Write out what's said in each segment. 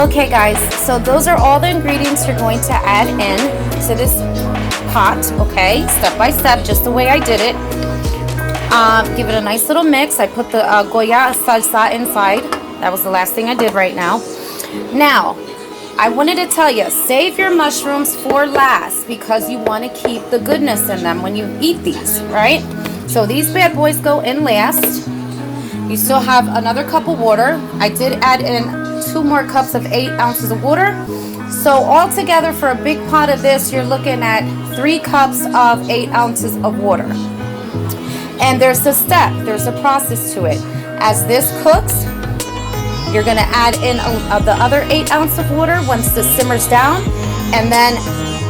Okay guys, so those are all the ingredients you're going to add in to this pot, okay? Step by step, just the way I did it. Give it a nice little mix. I put the Goya salsa inside. That was the last thing I did right now. Now, I wanted to tell you, save your mushrooms for last because you want to keep the goodness in them when you eat these, right? So these bad boys go in last. You still have another cup of water. I did add in 2 more cups of 8 ounces of water. So altogether for a big pot of this, you're looking at 3 cups of 8 ounces of water. And there's a step, there's a process to it. As this cooks, you're gonna add in the other 8 ounces of water once this simmers down. And then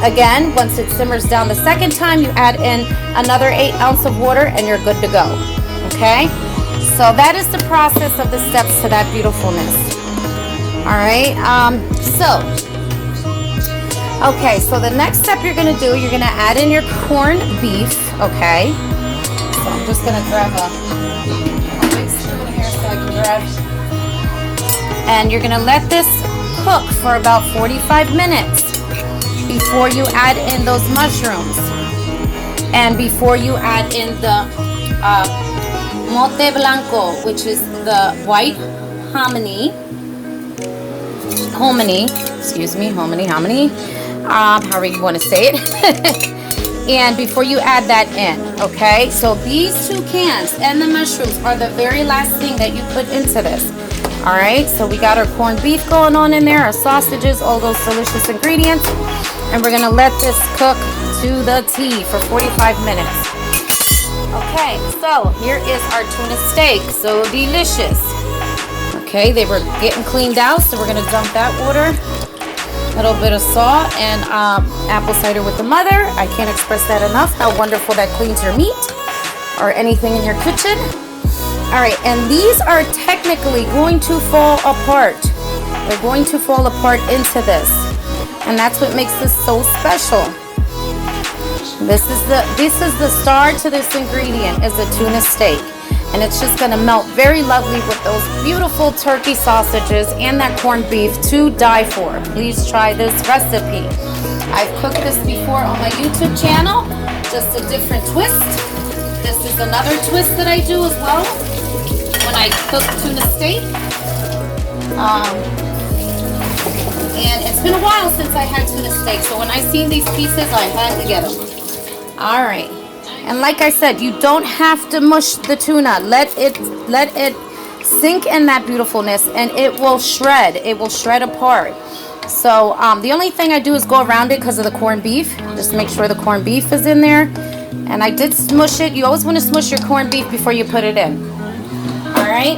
again, once it simmers down the second time, you add in another 8 ounces of water and you're good to go, okay? So that is the process of the steps to that beautifulness. All right, so the next step you're gonna do, you're gonna add in your corned beef, okay? So I'm just gonna grab a big spoon here so I can grab, and you're gonna let this cook for about 45 minutes before you add in those mushrooms and before you add in the mote blanco, which is the white hominy, however you want to say it. And before you add that in, okay? So these 2 cans and the mushrooms are the very last thing that you put into this. All right, so we got our corned beef going on in there, our sausages, all those delicious ingredients. And we're gonna let this cook to the T for 45 minutes. Okay, so here is our tuna steak, so delicious. Okay, they were getting cleaned out, so we're gonna dump that water. A little bit of salt and apple cider with the mother. I can't express that enough, how wonderful that cleans your meat or anything in your kitchen. All right, and these are technically going to fall apart. They're going to fall apart into this. And that's what makes this so special. This is the star to this ingredient, is the tuna steak. And it's just gonna melt very lovely with those beautiful turkey sausages and that corned beef to die for. Please try this recipe. I've cooked this before on my YouTube channel, just a different twist. This is another twist that I do as well when I cook tuna steak. And it's been a while since I had tuna steak, so when I seen these pieces, I had to get them. All right. And like I said, you don't have to mush the tuna. Let it sink in that beautifulness, and it will shred. It will shred apart. So the only thing I do is go around it because of the corned beef. Just make sure the corned beef is in there. And I did smush it. You always want to smush your corned beef before you put it in. All right.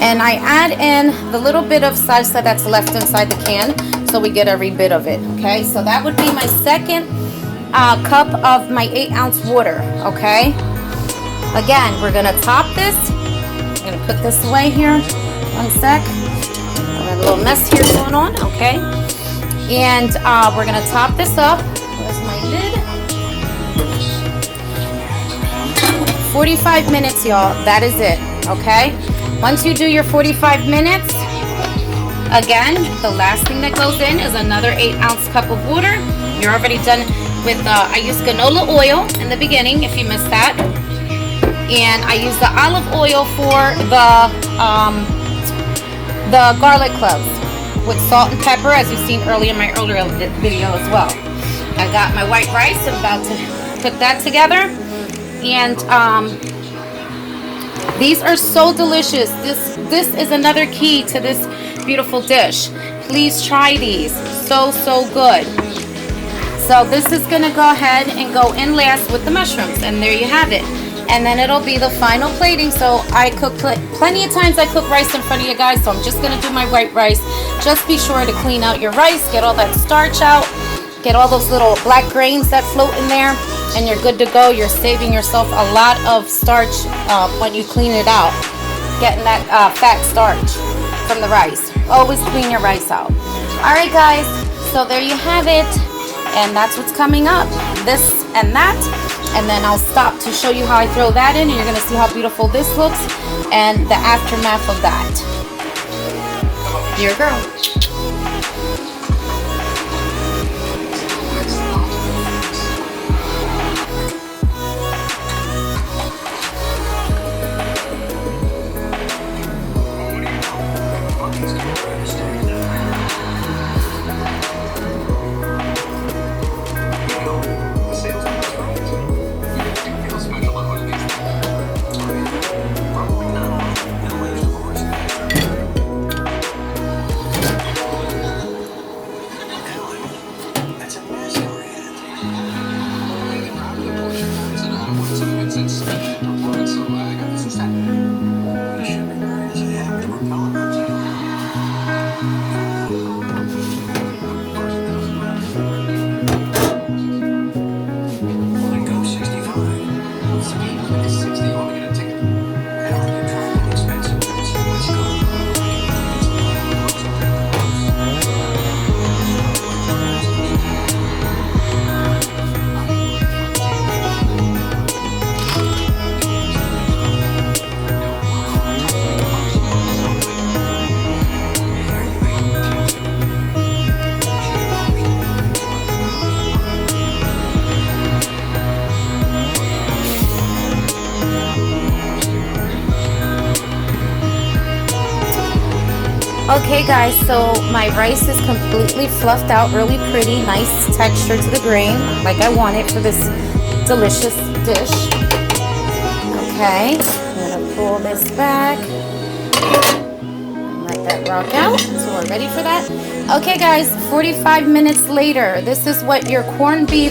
And I add in the little bit of salsa that's left inside the can, so we get every bit of it. Okay. So that would be my second cup of my 8-ounce water. Okay, again, we're gonna top this. I'm gonna put this away here. One sec. I have a little mess here going on. Okay, and we're gonna top this up. Where's my lid? 45 minutes, y'all. That is it. Okay, once you do your 45 minutes, again, the last thing that goes in is another 8-ounce cup of water. You're already done with, I used canola oil in the beginning, if you missed that. And I use the olive oil for the garlic cloves with salt and pepper, as you've seen earlier in my earlier video as well. I got my white rice. I'm about to put that together. And these are so delicious. This is another key to this beautiful dish. Please try these. So good. So this is gonna go ahead and go in last with the mushrooms, and there you have it. And then it'll be the final plating. So I cook plenty of times. I cook rice in front of you guys, so I'm just gonna do my white rice. Just be sure to clean out your rice, get all that starch out, get all those little black grains that float in there, and you're good to go. You're saving yourself a lot of starch when you clean it out, getting that fat starch from the rice. Always clean your rice out. All right, guys, so there you have it. And that's what's coming up, this and that. And then I'll stop to show you how I throw that in, and you're gonna see how beautiful this looks and the aftermath of that. Your girl. Okay guys, so my rice is completely fluffed out, really pretty, nice texture to the grain, like I want it for this delicious dish. Okay, I'm gonna pull this back. Let that rock out, so we're ready for that. Okay guys, 45 minutes later, this is what your corned beef